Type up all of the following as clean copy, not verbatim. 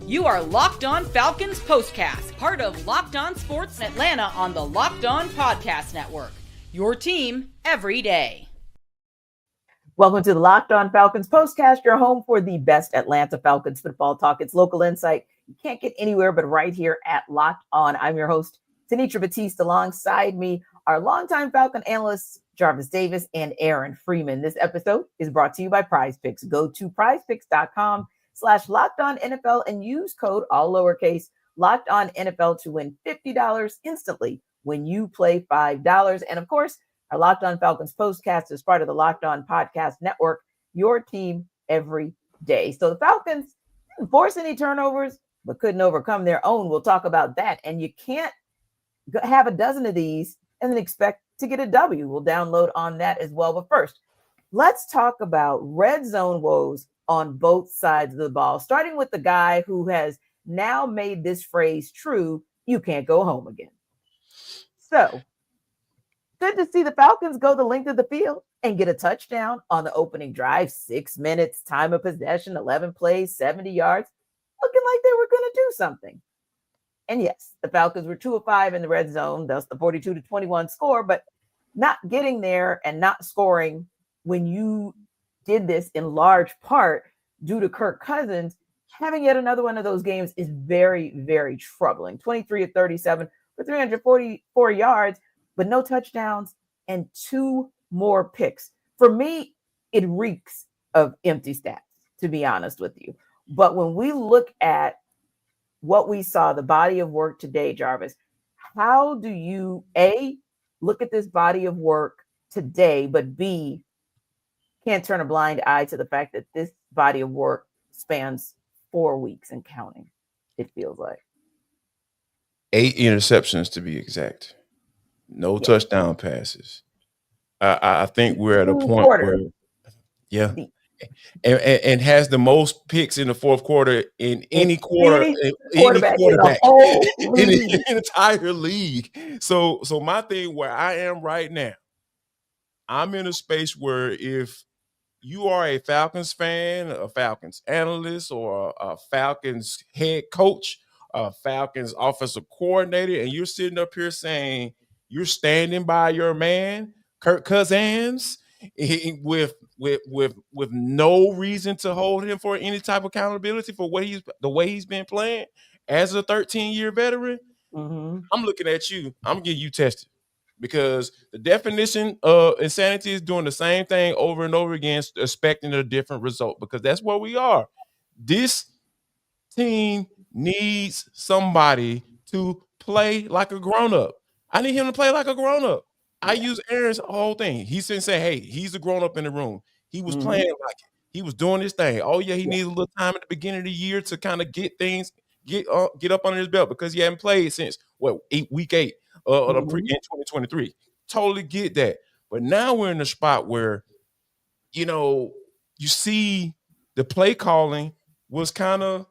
You are Locked On Falcons Postcast, part of Locked On Sports Atlanta on the Locked On Podcast Network. Your team every day. Welcome to the Locked On Falcons Postcast, your home for the best Atlanta Falcons football talk. It's local insight you can't get anywhere but right here at Locked On. I'm your host, Tenitra Batiste. Alongside me, our longtime Falcon analysts, Jarvis Davis and Aaron Freeman. This episode is brought to you by PrizePicks. Go to prizepicks.com/LockedOnNFL and use code, all lowercase, LockedOnNFL to win $50 instantly when you play $5. And of course, our Locked On Falcons Postcast is part of the Locked On Podcast Network, your team every day. So the Falcons didn't force any turnovers, but couldn't overcome their own. We'll talk about that. And you can't have a dozen of these and then expect to get a W. We'll download on that as well. But first, let's talk about red zone woes on both sides of the ball, starting with the guy who has now made this phrase true: you can't go home again. So, good to see the Falcons go the length of the field and get a touchdown on the opening drive. 6 minutes, time of possession, 11 plays, 70 yards, looking like they were going to do something. And yes, the Falcons were 2 of 5 in the red zone, thus the 42-21 score, but not getting there and not scoring when you did this in large part due to Kirk Cousins, having yet another one of those games is very, very troubling. 23 of 37 for 344 yards, but no touchdowns and 2 more picks. For me, it reeks of empty stats, to be honest with you. But when we look at what we saw, the body of work today, Jarvis, how do you, A, look at this body of work today, but B, can't turn a blind eye to the fact that this body of work spans 4 weeks and counting, it feels like. 8 interceptions to be exact. No touchdown passes. I think we're at a point where, and has the most picks in the fourth quarter in any quarter, any quarterback in the entire league. So my thing where I am right now, I'm in a space where if you are a Falcons fan, a Falcons analyst, or a Falcons head coach, a Falcons offensive coordinator, and you're sitting up here saying you're standing by your man, Kirk Cousins, with no reason to hold him for any type of accountability for the way he's been playing as a 13-year veteran, I'm looking at you. I'm getting you tested. Because the definition of insanity is doing the same thing over and over again, expecting a different result, because that's where we are. This team needs somebody to play like a grown-up. I need him to play like a grown-up. I use Aaron's whole thing. He's saying, hey, he's a grown-up in the room. He was playing like it. He was doing his thing. Oh, yeah, he needs a little time at the beginning of the year to kind of get up under his belt because he hadn't played since, week 8. In 2023. Totally get that. But now we're in a spot where, you see the play calling was kind of,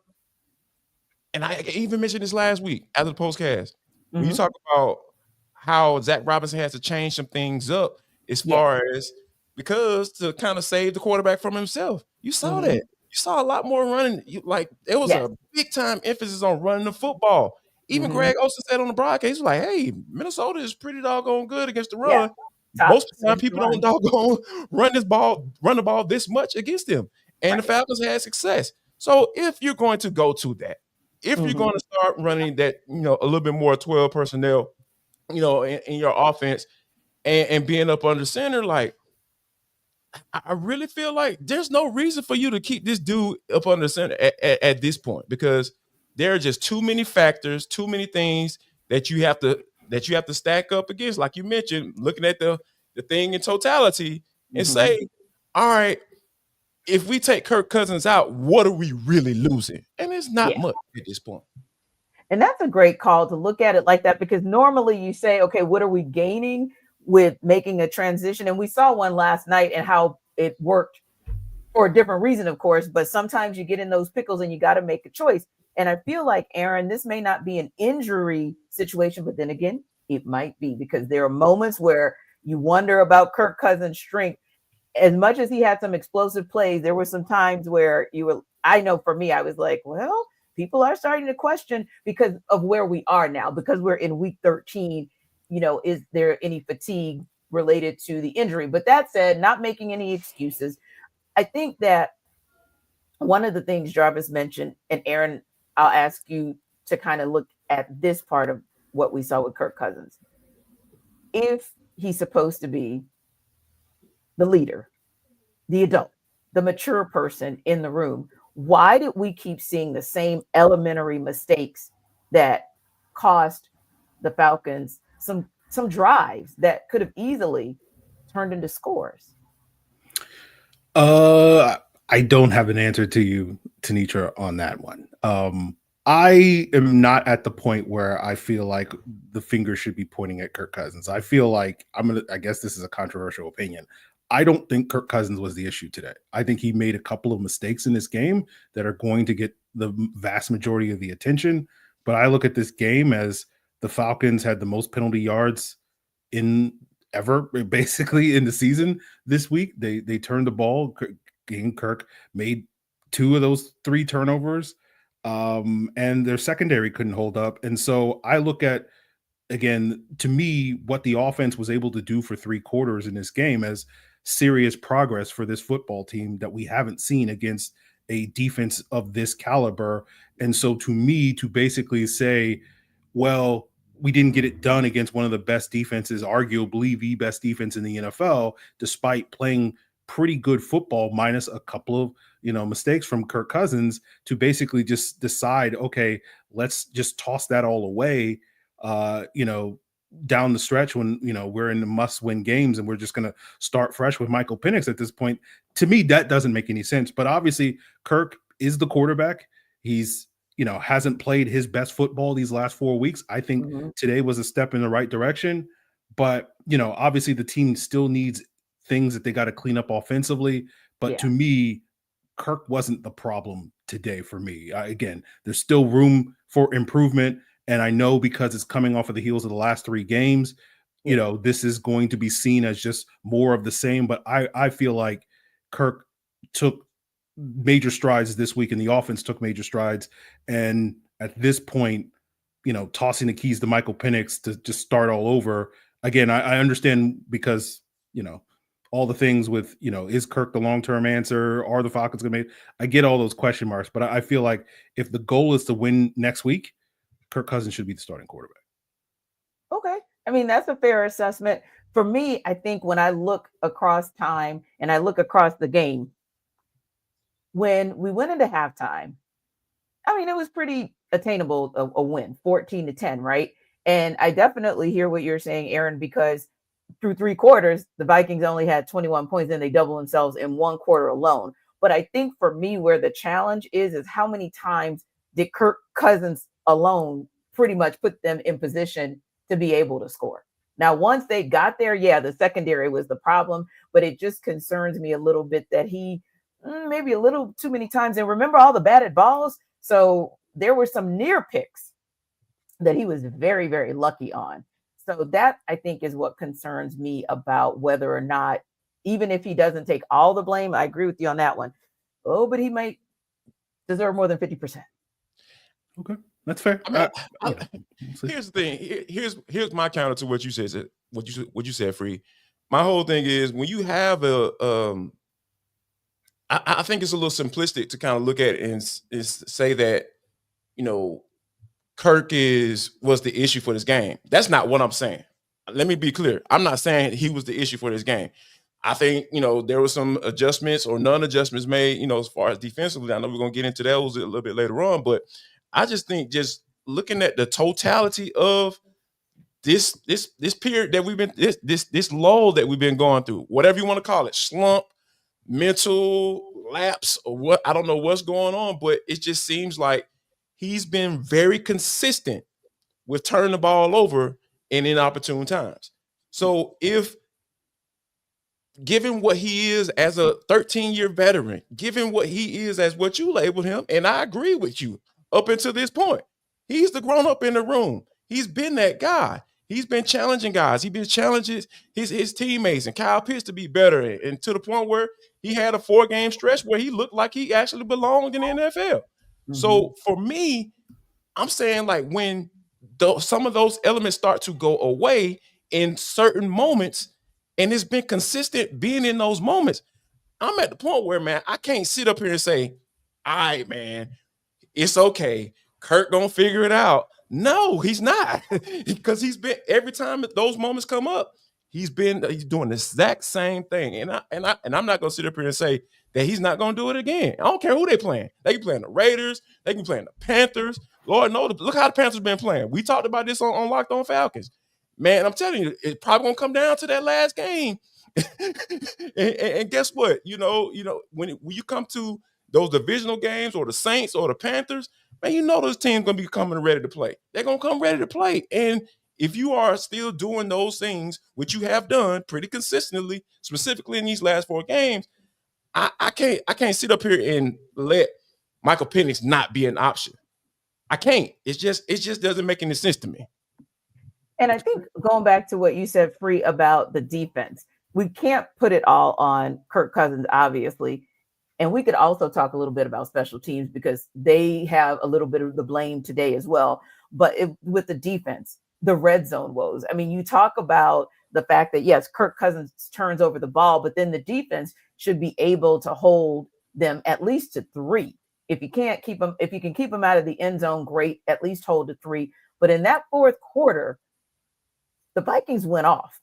and I even mentioned this last week after the postcast. When you talk about how Zach Robinson has to change some things up as far as, because to kind of save the quarterback from himself. You saw that. You saw a lot more running. There was a big time emphasis on running the football. Even Greg Olsen said on the broadcast, he was like, hey, Minnesota is pretty doggone good against the run. Most of the time, people don't doggone run the ball this much against them. And the Falcons had success. So if you're going to go to that, if you're going to start running that, a little bit more 12 personnel, in your offense and being up under center, I really feel like there's no reason for you to keep this dude up under center at this point, because there are just too many factors, too many things that you have to stack up against. Like you mentioned, looking at the thing in totality and say, all right, if we take Kirk Cousins out, what are we really losing? And it's not much at this point. And that's a great call to look at it like that, because normally you say, okay, what are we gaining with making a transition? And we saw one last night and how it worked for a different reason, of course, but sometimes you get in those pickles and you got to make a choice. And I feel like, Aaron, this may not be an injury situation, but then again, it might be, because there are moments where you wonder about Kirk Cousins' strength. As much as he had some explosive plays, there were some times where I know for me, I was like, well, people are starting to question because of where we are now, because we're in week 13, is there any fatigue related to the injury? But that said, not making any excuses. I think that one of the things Jarvis mentioned, and Aaron, I'll ask you to kind of look at this part of what we saw with Kirk Cousins. If he's supposed to be the leader, the adult, the mature person in the room, why did we keep seeing the same elementary mistakes that cost the Falcons some drives that could have easily turned into scores? I don't have an answer to you, Tenitra, on that one. I am not at the point where I feel like the finger should be pointing at Kirk Cousins. I feel like I guess this is a controversial opinion. I don't think Kirk Cousins was the issue today. I think he made a couple of mistakes in this game that are going to get the vast majority of the attention. But I look at this game as the Falcons had the most penalty yards ever, basically, in the season this week. They turned the ball. Kirk made 2 of those 3 turnovers. And their secondary couldn't hold up. And so I look at, again, to me, what the offense was able to do for 3 quarters in this game as serious progress for this football team that we haven't seen against a defense of this caliber. And so to me, to basically say, well, we didn't get it done against one of the best defenses, arguably the best defense in the NFL, despite playing pretty good football minus a couple of mistakes from Kirk Cousins, to basically just decide, okay, let's just toss that all away down the stretch when we're in the must-win games and we're just going to start fresh with Michael Penix at this point. To me, that doesn't make any sense. But obviously Kirk is the quarterback. He's hasn't played his best football these last 4 weeks. I think today was a step in the right direction, but obviously the team still needs things that they got to clean up offensively. But to me, Kirk wasn't the problem today for me. Again, there's still room for improvement. And I know because it's coming off of the heels of the last 3 games, this is going to be seen as just more of the same. But I feel like Kirk took major strides this week and the offense took major strides. And at this point, tossing the keys to Michael Penix to just start all over. Again, I understand because, all the things with, is Kirk the long-term answer? Are the Falcons going to make? I get all those question marks, but I feel like if the goal is to win next week, Kirk Cousins should be the starting quarterback. Okay. I mean, that's a fair assessment. For me, I think when I look across time and I look across the game, when we went into halftime, I mean, it was pretty attainable, a win, 14-10, right? And I definitely hear what you're saying, Aaron, because through 3 quarters, the Vikings only had 21 points and they doubled themselves in 1 quarter alone. But I think for me, where the challenge is how many times did Kirk Cousins alone pretty much put them in position to be able to score? Now, once they got there, the secondary was the problem, but it just concerns me a little bit that he maybe a little too many times. And remember all the batted balls. So there were some near picks that he was very, very lucky on. So that, I think, is what concerns me about whether or not, even if he doesn't take all the blame, I agree with you on that one. Oh, but he might deserve more than 50%. Okay, that's fair. Here's the thing. Here's my counter to what you said. What you said, Free. My whole thing is when you have I think it's a little simplistic to kind of look at it and say that Kirk was the issue for this game. That's not what I'm saying. Let me be clear. I'm not saying he was the issue for this game. I think, there were some adjustments or non-adjustments made, as far as defensively. I know we're going to get into those a little bit later on, but I just think just looking at the totality of this period that we've been, this lull that we've been going through, whatever you want to call it, slump, mental lapse, or what, I don't know what's going on, but it just seems like he's been very consistent with turning the ball over in inopportune times. So given what he is as a 13-year veteran, given what he is as what you labeled him, and I agree with you up until this point, he's the grown-up in the room. He's been that guy. He's been challenging guys. He's been challenging his teammates and Kyle Pitts to be better, and to the point where he had a 4-game stretch where he looked like he actually belonged in the NFL. So for me, I'm saying like when some of those elements start to go away in certain moments, and it's been consistent being in those moments, I'm at the point where, man, I can't sit up here and say, all right, man, it's okay. Kirk gonna figure it out. No, he's not. Because he's been, every time that those moments come up, he's doing the exact same thing. And I'm not gonna sit up here and say that he's not gonna do it again. I don't care who they playing. They can play the Raiders, they can play the Panthers. Lord knows, look how the Panthers been playing. We talked about this on Locked On Falcons. Man, I'm telling you, it's probably gonna come down to that last game. and guess what? You know, when you come to those divisional games or the Saints or the Panthers, man, you know those teams gonna be coming ready to play. They're gonna come ready to play. And if you are still doing those things, which you have done pretty consistently, specifically in these last 4 games, I can't sit up here and let Michael Penix not be an option. I can't. It just doesn't make any sense to me. And I think going back to what you said, Free, about the defense, we can't put it all on Kirk Cousins, obviously. And we could also talk a little bit about special teams because they have a little bit of the blame today as well. But with the defense, the red zone woes. I mean, you talk about the fact that, yes, Kirk Cousins turns over the ball, but then the defense should be able to hold them at least to 3. If you can keep them out of the end zone, great, at least hold to 3. But in that fourth quarter, the Vikings went off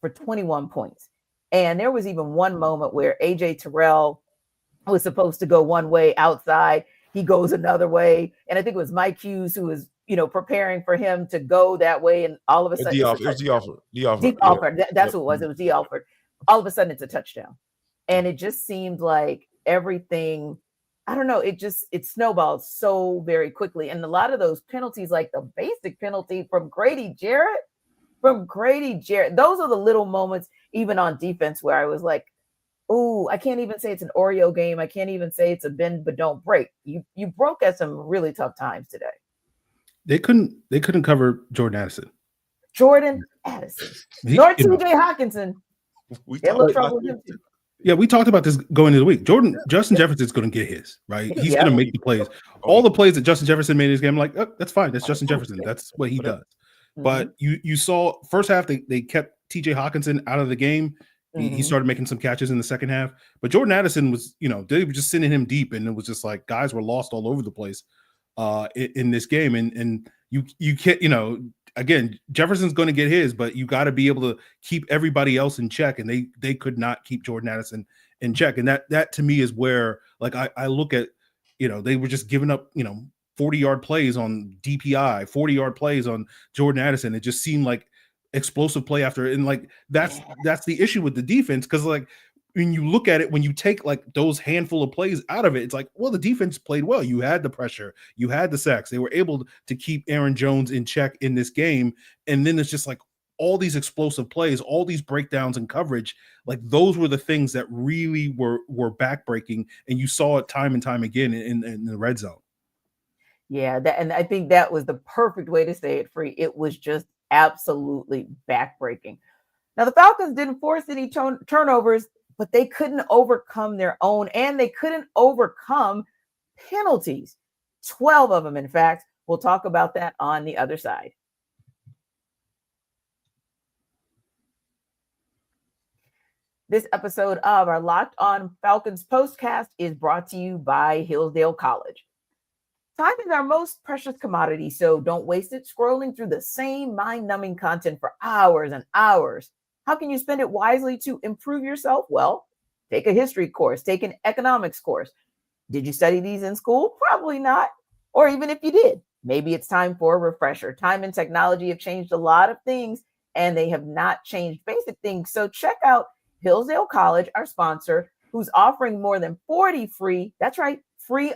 for 21 points. And there was even one moment where A.J. Terrell was supposed to go one way outside. He goes another way. And I think it was Mike Hughes who was, preparing for him to go that way. And all of a sudden, It was D'Alford. That's what it was. It was D'Alford. All of a sudden, it's a touchdown. And it just seemed like everything, I don't know, it snowballed so very quickly. And a lot of those penalties, like the basic penalty from Grady Jarrett, those are the little moments, even on defense, where I was like, oh, I can't even say it's an Oreo game. I can't even say it's a bend but don't break. You broke at some really tough times today. They couldn't cover Jordan Addison. Nor TJ Hawkinson. They look trouble with him too. Yeah, we talked about this going into the week. Justin Jefferson's going to get his, right? He's going to make the plays. All the plays that Justin Jefferson made in this game, I'm like, oh, that's fine. That's Justin Jefferson. That's what he does. But you saw first half, they kept TJ Hawkinson out of the game. He started making some catches in the second half. But Jordan Addison was, they were just sending him deep. And it was just like guys were lost all over the place in this game. And you can't, again, Jefferson's going to get his, but you got to be able to keep everybody else in check. And they could not keep Jordan Addison in check. And that to me is where, like, I look at, they were just giving up, 40-yard plays on DPI, 40-yard plays on Jordan Addison. It just seemed like explosive play after. And like, that's the issue with the defense. Cause like, when you look at it, when you take like those handful of plays out of it, it's like, well, the defense played well. You had the pressure, you had the sacks. They were able to keep Aaron Jones in check in this game. And then it's just like all these explosive plays, all these breakdowns in coverage. Like those were the things that really were backbreaking. And you saw it time and time again in the red zone. Yeah. And I think that was the perfect way to say it, Free. It was just absolutely backbreaking. Now the Falcons didn't force any turnovers, but they couldn't overcome their own, and they couldn't overcome penalties. 12 of them, in fact. We'll talk about that on the other side. This episode of our Locked On Falcons postcast is brought to you by Hillsdale College. Time is our most precious commodity, so don't waste it scrolling through the same mind-numbing content for hours and hours. How can you spend it wisely to improve yourself? Well, take a history course, take an economics course. Did you study these in school? Probably not. Or even if you did, maybe it's time for a refresher. Time and technology have changed a lot of things, and they have not changed basic things. So check out Hillsdale College, our sponsor, who's offering more than 40 free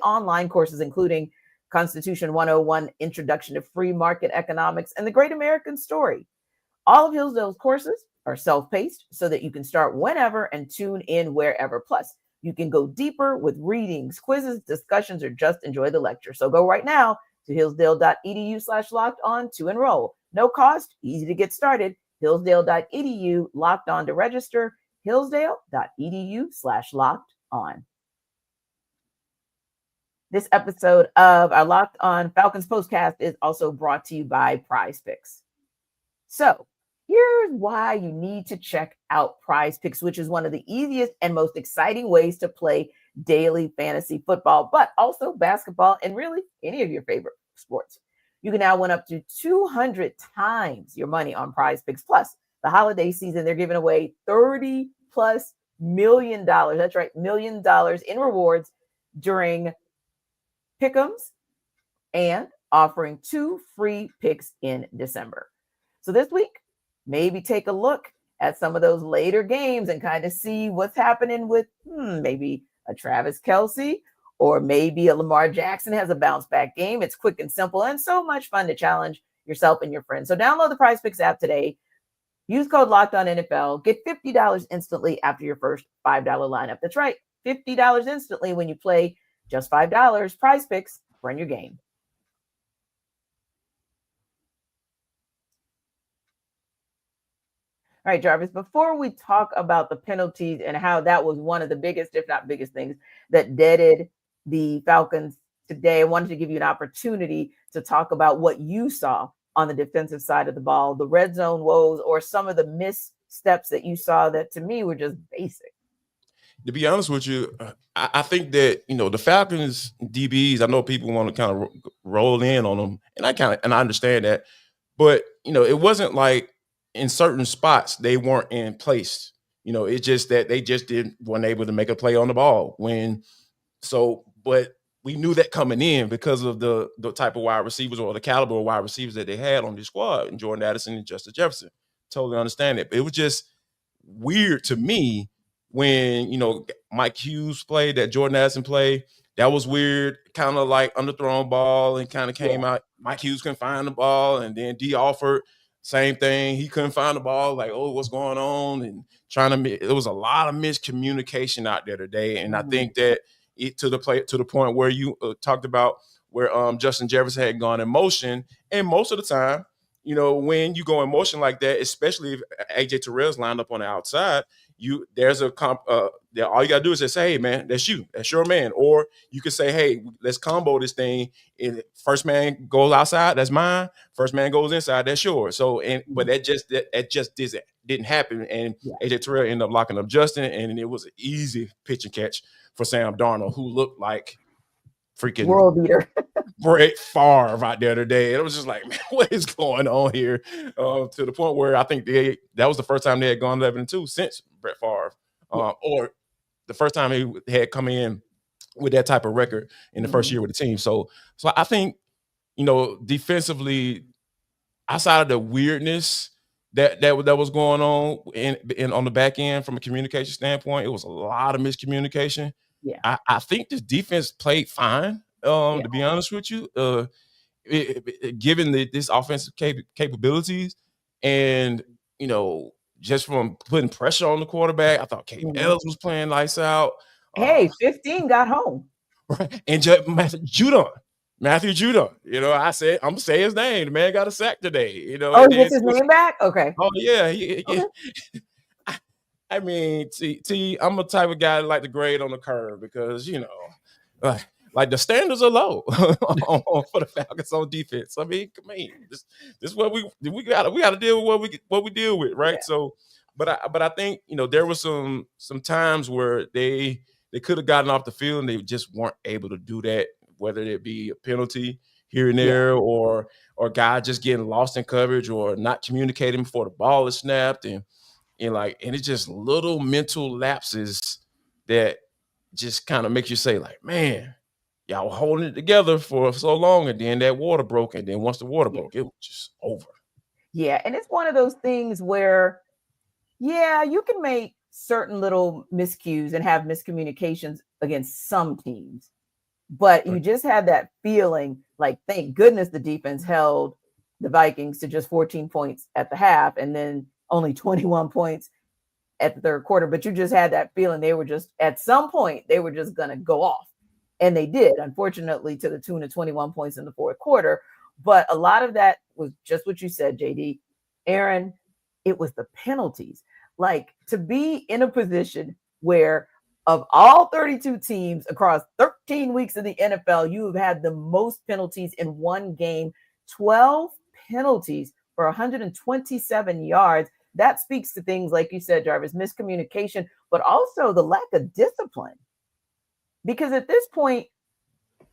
online courses, including Constitution 101, Introduction to Free Market Economics, and The Great American Story. All of Hillsdale's courses are self-paced so that you can start whenever and tune in wherever. Plus, you can go deeper with readings, quizzes, discussions, or just enjoy the lecture. So go right now to hillsdale.edu/locked-on to enroll. No cost, easy to get started. Hillsdale.edu, locked on to register. Hillsdale.edu/locked-on. This episode of our Locked On Falcons postcast is also brought to you by Prize Picks. So here's why you need to check out Prize Picks, which is one of the easiest and most exciting ways to play daily fantasy football, but also basketball and really any of your favorite sports. You can now win up to 200 times your money on Prize Picks. Plus, the holiday season, they're giving away $30+ million. That's right, $1 million in rewards during Pick'ems and offering 2 free picks in December. So this week, maybe take a look at some of those later games and kind of see what's happening with maybe a Travis Kelce or maybe a Lamar Jackson has a bounce back game. It's quick and simple and so much fun to challenge yourself and your friends. So download the Prize Picks app today. Use code LOCKEDONNFL. Get $50 instantly after your first $5 lineup. That's right, $50 instantly when you play just $5. Prize Picks, run your game. All right, Jarvis, before we talk about the penalties and how that was one of the biggest, if not biggest things that deaded the Falcons today, I wanted to give you an opportunity to talk about what you saw on the defensive side of the ball, the red zone woes, or some of the missteps that you saw that to me were just basic. To be honest with you, I think that, the Falcons DBs, I know people want to kind of roll in on them, and I understand that. But, it wasn't like in certain spots they weren't in place. It's just that they just weren't able to make a play on the ball. But we knew that coming in because of the type of wide receivers or the caliber of wide receivers that they had on the squad, and Jordan Addison and Justin Jefferson. Totally understand it. But it was just weird to me when, Mike Hughes played, that Jordan Addison play. That was weird, kind of like underthrown ball, and kind of came out. Mike Hughes couldn't find the ball, and then D. Alford, same thing. He couldn't find the ball, like, oh, what's going on? And there was a lot of miscommunication out there today. And I think that to the point where you talked about where Justin Jefferson had gone in motion, and most of the time, when you go in motion like that, especially if AJ Terrell's lined up on the outside, all you gotta do is just say, hey man, that's your man. Or you could say, hey, let's combo this thing. And first man goes outside, that's mine. First man goes inside, that's yours. So but that just didn't happen. And AJ Terrell ended up locking up Justin, and it was an easy pitch and catch for Sam Darnold, who looked like freaking world beater. Brett Favre out there today. And it was just like, man, what is going on here? To the point where I think that was the first time they had gone 11-2 since Brett Favre, or the first time he had come in with that type of record in the first year with the team. So I think, defensively, outside of the weirdness that was going on in on the back end from a communication standpoint, it was a lot of miscommunication. Yeah, I think this defense played fine. To be honest with you, given this offensive capabilities, and just from putting pressure on the quarterback, I thought Kate Ellis was playing lights out. Hey, 15 got home, right? And Matthew Judon. I said I'm gonna say his name. The man got a sack today. Oh, he gets his name back. Okay. Oh yeah. I mean, T, I'm a type of guy that like to grade on the curve because like the standards are low for the Falcons on defense. I mean, this is what we got to deal with what we deal with, right? Yeah. So, but I think there was some times where they could have gotten off the field and they just weren't able to do that, whether it be a penalty here and there or guy just getting lost in coverage or not communicating before the ball is snapped and it's just little mental lapses that just kind of makes you say like, man, y'all were holding it together for so long, and then that water broke, and then once the water broke, it was just over. Yeah, and it's one of those things where, you can make certain little miscues and have miscommunications against some teams, but you just had that feeling like, thank goodness the defense held the Vikings to just 14 points at the half, and then only 21 points at the third quarter. But you just had that feeling they were just, at some point, they were just going to go off. And they did, unfortunately, to the tune of 21 points in the fourth quarter. But a lot of that was just what you said, JD. Aaron, it was the penalties. Like, to be in a position where of all 32 teams across 13 weeks of the NFL, you have had the most penalties in one game, 12 penalties for 127 yards. That speaks to things like you said, Jarvis, miscommunication, but also the lack of discipline. Because at this point,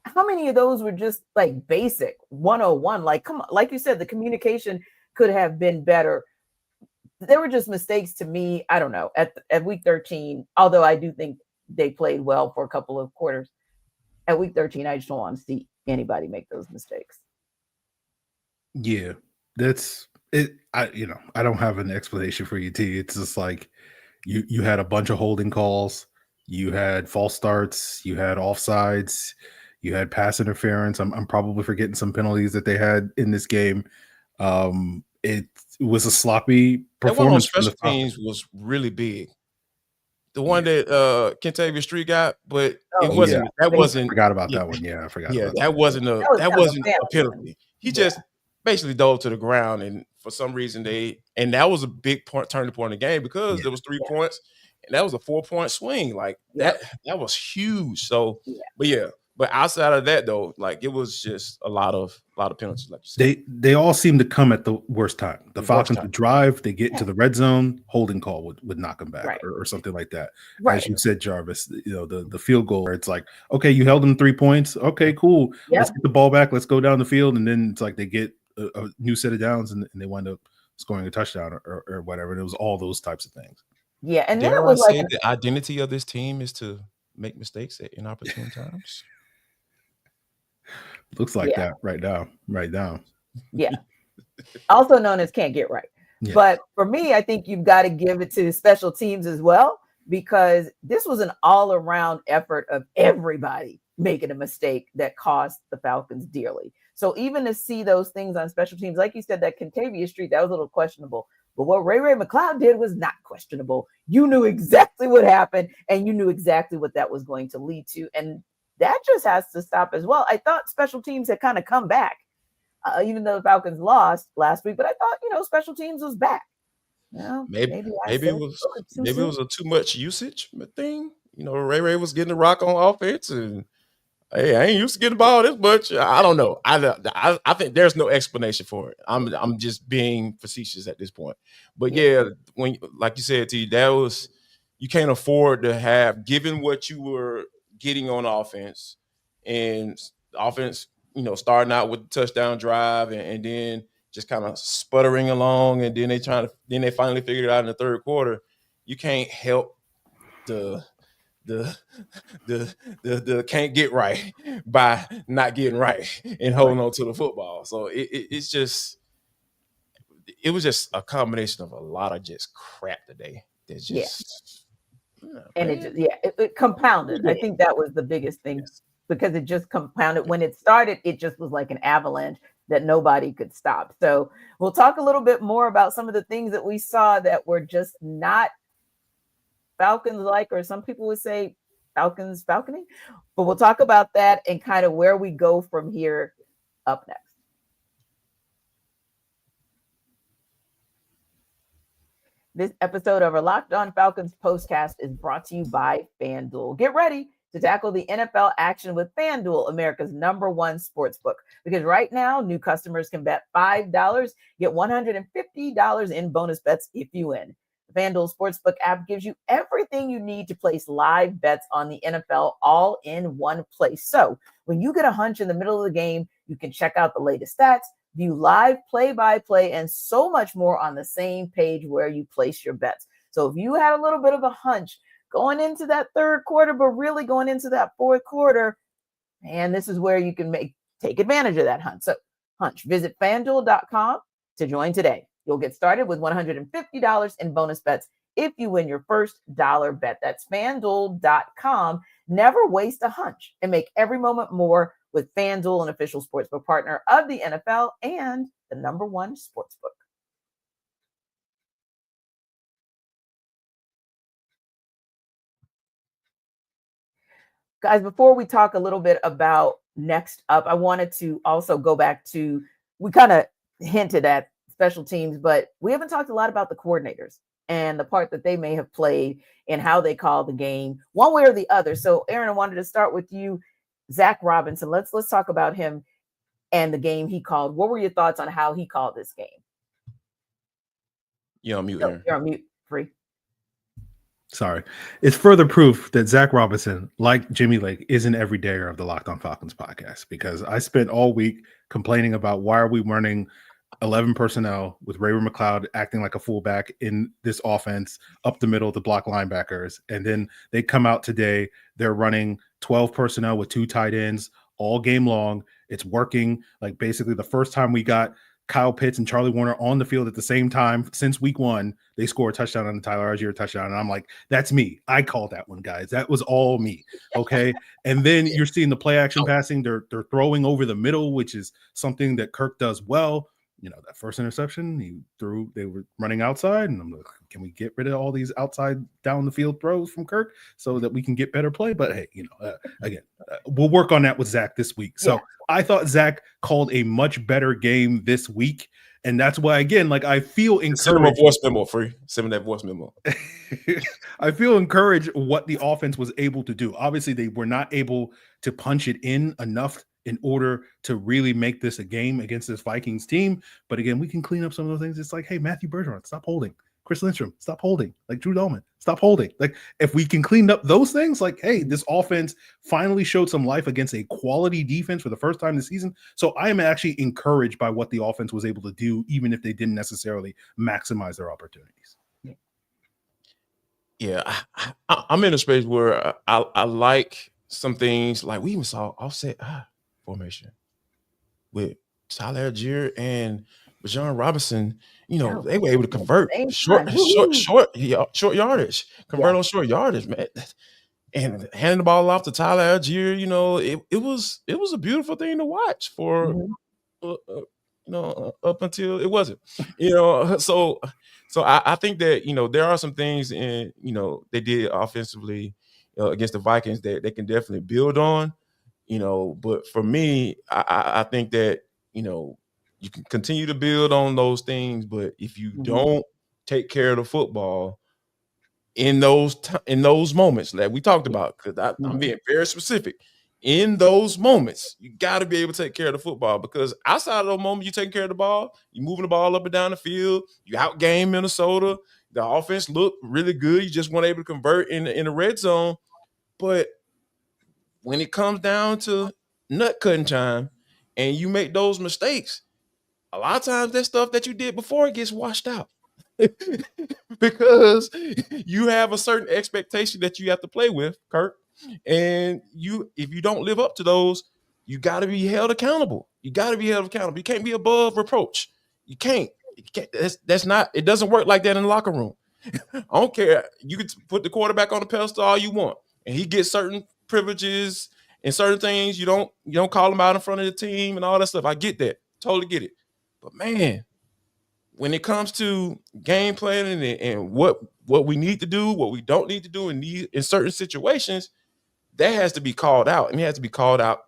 how many of those were just like basic 101? Like, come on, like you said, the communication could have been better. There were just mistakes to me. I don't know, at week 13, although I do think they played well for a couple of quarters. At week 13, I just don't want to see anybody make those mistakes. Yeah, that's it. I don't have an explanation for you, T. It's just like you had a bunch of holding calls, you had false starts, you had offsides, you had pass interference. I'm probably forgetting some penalties that they had in this game. It was a sloppy performance. That one on special teams was really big. The one that Kentavious Street got, but it wasn't. Yeah. That wasn't. I forgot about that one. Yeah, I forgot. Yeah, about that wasn't a penalty. He just basically dove to the ground, and for some reason that was a big turning point in the game because there was 3 points, and that was a 4-point swing. Like that was huge. So, but outside of that though, like it was just a lot of penalties. Like you said, they all seem to come at the worst time. The Falcons would drive, they get into the red zone, holding call would knock them back or something like that. Right. As you said, Jarvis, the field goal where it's like, okay, you held them 3 points. Okay, cool. Let's get the ball back. Let's go down the field. And then it's like they get a new set of downs and they wind up scoring a touchdown or whatever. And it was all those types of things. Yeah. And then it was like the identity of this team is to make mistakes at inopportune times. Looks like that right now. Yeah. Also known as can't get right. Yeah. But for me, I think you've got to give it to special teams as well, because this was an all-around effort of everybody making a mistake that cost the Falcons dearly. So even to see those things on special teams, like you said, that Kentavious Street, that was a little questionable. But what Ray McLeod did was not questionable. You knew exactly what happened, and you knew exactly what that was going to lead to. And that just has to stop as well. I thought special teams had kind of come back, even though the Falcons lost last week. But I thought, special teams was back. Maybe it was a too much usage thing. Ray was getting the rock on offense, and hey, I ain't used to getting the ball this much. I don't know. I think there's no explanation for it. I'm just being facetious at this point. But when like you said, T, that was you can't afford to have given what you were getting on offense, and offense, starting out with the touchdown drive and then just kind of sputtering along, and then they finally figured it out in the third quarter. You can't help the can't get right by not getting right and holding on to the football. So it was just a combination of a lot of just crap today. That's just it compounded. I think that was the biggest thing, because it just compounded. When it started, it just was like an avalanche that nobody could stop. So we'll talk a little bit more about some of the things that we saw that were just not Falcons-like, or some people would say Falcons falconing. But we'll talk about that and kind of where we go from here up next. This episode of our Locked On Falcons postcast is brought to you by FanDuel. Get ready to tackle the NFL action with FanDuel, America's #1 sportsbook. Because right now, new customers can bet $5, get $150 in bonus bets if you win. The FanDuel Sportsbook app gives you everything you need to place live bets on the NFL all in one place. So when you get a hunch in the middle of the game, you can check out the latest stats, view live play-by-play, and so much more on the same page where you place your bets. So if you had a little bit of a hunch going into that third quarter, but really going into that fourth quarter, and this is where you can take advantage of that hunch. Visit FanDuel.com to join today. You'll get started with $150 in bonus bets if you win your first dollar bet. That's FanDuel.com. Never waste a hunch and make every moment more with FanDuel, an official sportsbook partner of the NFL and the #1 sportsbook. Guys, before we talk a little bit about next up, I wanted to also go back to, we kind of hinted at special teams, but we haven't talked a lot about the coordinators and the part that they may have played in how they call the game, one way or the other. So, Aaron, I wanted to start with you, Zach Robinson. Let's talk about him and the game he called. What were your thoughts on how he called this game? You're on mute, Aaron. You're on mute, Free. Sorry. It's further proof that Zach Robinson, like Jimmy Lake, is an everydayer of the Locked On Falcons podcast, because I spent all week complaining about why are we running 11 personnel with Raymond McLeod acting like a fullback in this offense up the middle to block linebackers. And then they come out today, they're running 12 personnel with 2 tight ends all game long. It's working. Like, basically the first time we got Kyle Pitts and Charlie Warner on the field at the same time since week 1, they score a touchdown on the Tyler Algier touchdown. And I'm like, that's me. I called that one, guys. That was all me. Okay. And then you're seeing the play action passing. They're throwing over the middle, which is something that Kirk does well. You know, that first interception they were running outside, and I'm like, can we get rid of all these outside down the field throws from Kirk so that we can get better play? But hey, again, we'll work on that with Zach this week. So I thought Zach called a much better game this week. And that's why, again, like, I feel encouraged. Send him a voice memo, Free. Send him that voice memo. I feel encouraged what the offense was able to do. Obviously, they were not able to punch it in enough in order to really make this a game against this Vikings team. But again, we can clean up some of those things. It's like, hey, Matthew Bergeron, stop holding. Chris Lindstrom, stop holding. Like, Drew Dolman, stop holding. Like, if we can clean up those things, like, hey, this offense finally showed some life against a quality defense for the first time this season. So I am actually encouraged by what the offense was able to do, even if they didn't necessarily maximize their opportunities. Yeah, I'm in a space where I like some things. Like, we even saw offset formation with Tyler Algier and Bijan Robinson. You know, they were able to convert short yardage, convert on short yardage, man, and handing the ball off to Tyler Algier. You know, it was a beautiful thing to watch for, up until it wasn't. You know, so I think that, you know, there are some things in, you know, they did offensively against the Vikings that they can definitely build on. You know, but for me, I think that, you know, you can continue to build on those things, but if you don't take care of the football in those moments that we talked about, because I'm being very specific, in those moments, you got to be able to take care of the football, because outside of those moments, you taking care of the ball, you moving the ball up and down the field, you outgame Minnesota, the offense looked really good, you just weren't able to convert in the red zone, but when it comes down to nut cutting time and you make those mistakes, a lot of times that stuff that you did before it gets washed out because you have a certain expectation that you have to play with, Kirk. And if you don't live up to those, you got to be held accountable. You can't be above reproach. You can't. That's not. It doesn't work like that in the locker room. I don't care. You can put the quarterback on the pedestal all you want, and he gets certain privileges and certain things. You don't call him out in front of the team and all that stuff. I get that. Totally get it. But man, when it comes to game planning and what we need to do, what we don't need to do in certain situations, that has to be called out, and it has to be called out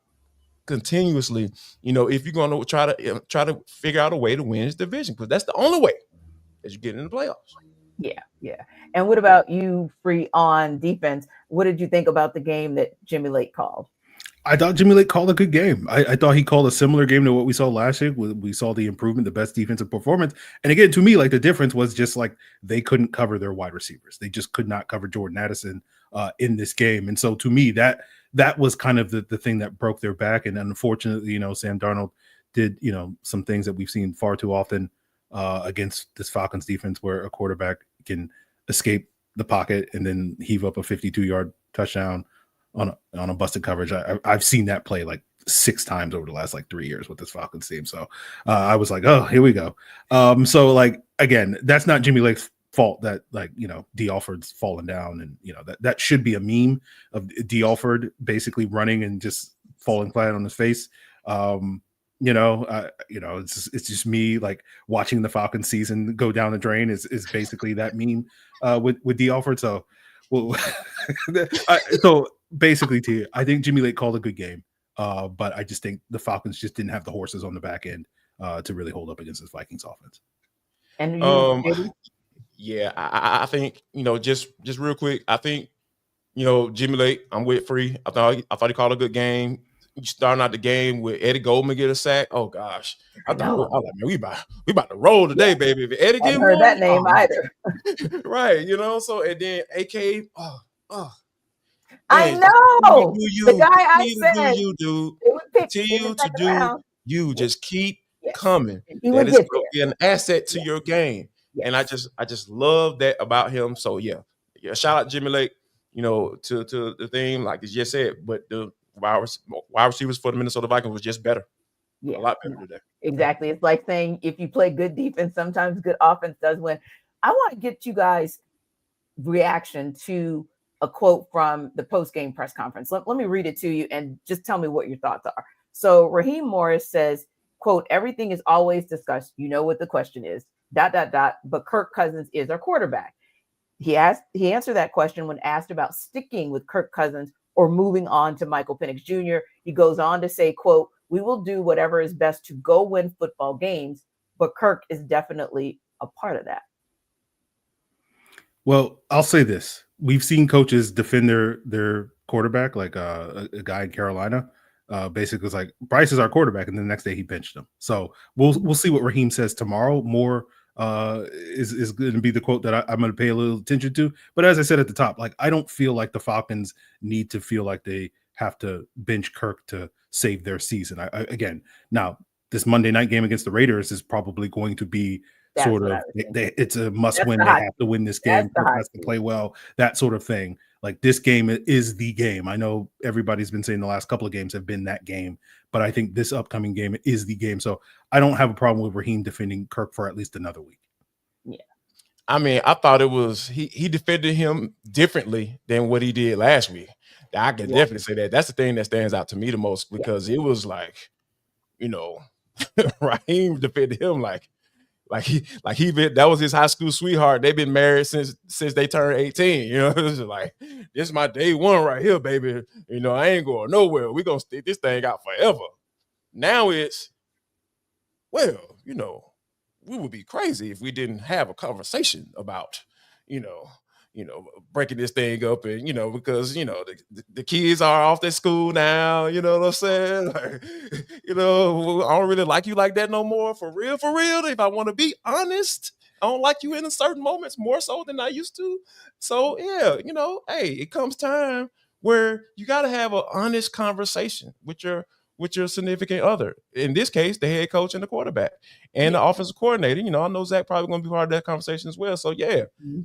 continuously. You know, if you're going to try to figure out a way to win this division, because that's the only way that you get in the playoffs. Yeah. And what about you, Free, on defense? What did you think about the game that Jimmy Lake called? I thought Jimmy Lake called a good game. I thought he called a similar game to what we saw last year. We saw the improvement, the best defensive performance. And again, to me, like, the difference was just like they couldn't cover their wide receivers. They just could not cover Jordan Addison in this game. And so to me, that was kind of the thing that broke their back. And unfortunately, you know, Sam Darnold did, you know, some things that we've seen far too often against this Falcons defense, where a quarterback can escape the pocket and then heave up a 52-yard touchdown on a busted coverage. I've seen that play like 6 times over the last like 3 years with this Falcons team. So I was like, oh, here we go. So like, again, that's not Jimmy Lake's fault that, like, you know, D. Alford's fallen down, and, you know, that should be a meme of D. Alford basically running and just falling flat on his face. It's just me like watching the Falcons season go down the drain is basically that meme with D. Alford. So, well, so basically, I think Jimmy Lake called a good game, but I just think the Falcons just didn't have the horses on the back end to really hold up against this Vikings offense. And Yeah, I think, just real quick, I think, Jimmy Lake, I'm with Free. I thought he called a good game. You starting out the game with Eddie Goldman get a sack. Oh gosh, I was like, man, we about to roll today, baby. If Eddie I get heard one, that name either. right? So and then AK, I man, know the guy I continue to do said you, dude. it would pick in the Continue to second do round. you. Just keep Yes. coming. He That would is get going to be there. an asset to your game. Yes. And I just love that about him. So yeah, shout out Jimmy Lake, to the thing, like you just said, but the wide receivers for the Minnesota Vikings was just better. Yeah, a lot better today. Exactly. It's like saying if you play good defense, sometimes good offense does win. I want to get you guys' reaction to a quote from the post-game press conference. Let me read it to you and just tell me what your thoughts are. So Raheem Morris says, quote, everything is always discussed. You know what the question is, ... But Kirk Cousins is our quarterback. He answered that question when asked about sticking with Kirk Cousins or moving on to Michael Penix Jr. He goes on to say, quote, we will do whatever is best to go win football games, but Kirk is definitely a part of that. Well, I'll say this. We've seen coaches defend their quarterback, like a guy in Carolina. Basically, it's like, Bryce is our quarterback, and then the next day he benched him. So we'll see what Raheem says tomorrow. More is going to be the quote that I'm going to pay a little attention to. But as I said at the top, like, I don't feel like the Falcons need to feel like they have to bench Kirk to save their season. Again, now this Monday night game against the Raiders is probably going to be it's a must win. They have to win this game. Kirk has to play well, that sort of thing. Like, this game is the game. I know everybody's been saying the last couple of games have been that game, but I think this upcoming game is the game. So I don't have a problem with Raheem defending Kirk for at least another week. Yeah. I mean, I thought it was he defended him differently than what he did last week. I can definitely say that. That's the thing that stands out to me the most, because it was like, Raheem defended him like he been, that was his high school sweetheart. They've been married since they turned 18. It was like, this is my day one right here, baby. I ain't going nowhere. We're gonna stick this thing out forever. Now it's, well, we would be crazy if we didn't have a conversation about, breaking this thing up, and because the kids are off at school now. You know what I'm saying? Like, I don't really like you like that no more. For real. If I want to be honest, I don't like you in certain moments more so than I used to. So yeah, hey, it comes time where you got to have an honest conversation with your significant other. In this case, the head coach and the quarterback and the offensive coordinator. I know Zach probably going to be part of that conversation as well. So yeah,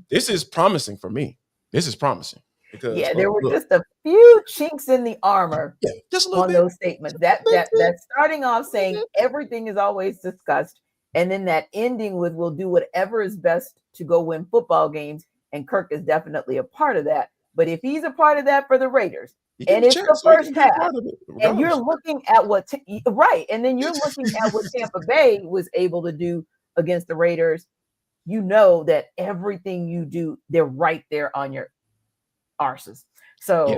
this is promising for me. This is promising because there were just a few chinks in the armor just a little on bit. Those statements. That starting off saying everything is always discussed, and then that ending with we'll do whatever is best to go win football games, and Kirk is definitely a part of that. But if he's a part of that for the Raiders, and it's the first half, and you're looking at and then you're looking at what Tampa Bay was able to do against the Raiders, that everything you do, they're right there on your arses. So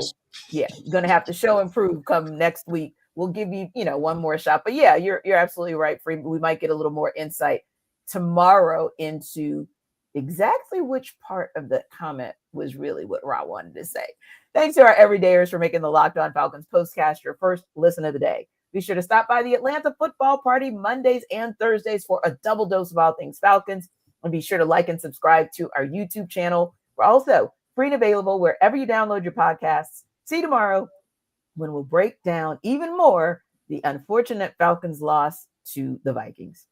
you're gonna have to show and prove come next week. We'll give you, one more shot. But yeah, you're absolutely right, Freeman. We might get a little more insight tomorrow into exactly which part of the comment was really what Ra wanted to say. Thanks to our everydayers for making the Locked On Falcons postcast your first listen of the day. Be sure to stop by the Atlanta Football Party Mondays and Thursdays for a double dose of all things Falcons. And be sure to like and subscribe to our YouTube channel. We're also free and available wherever you download your podcasts. See you tomorrow when we'll break down even more the unfortunate Falcons loss to the Vikings.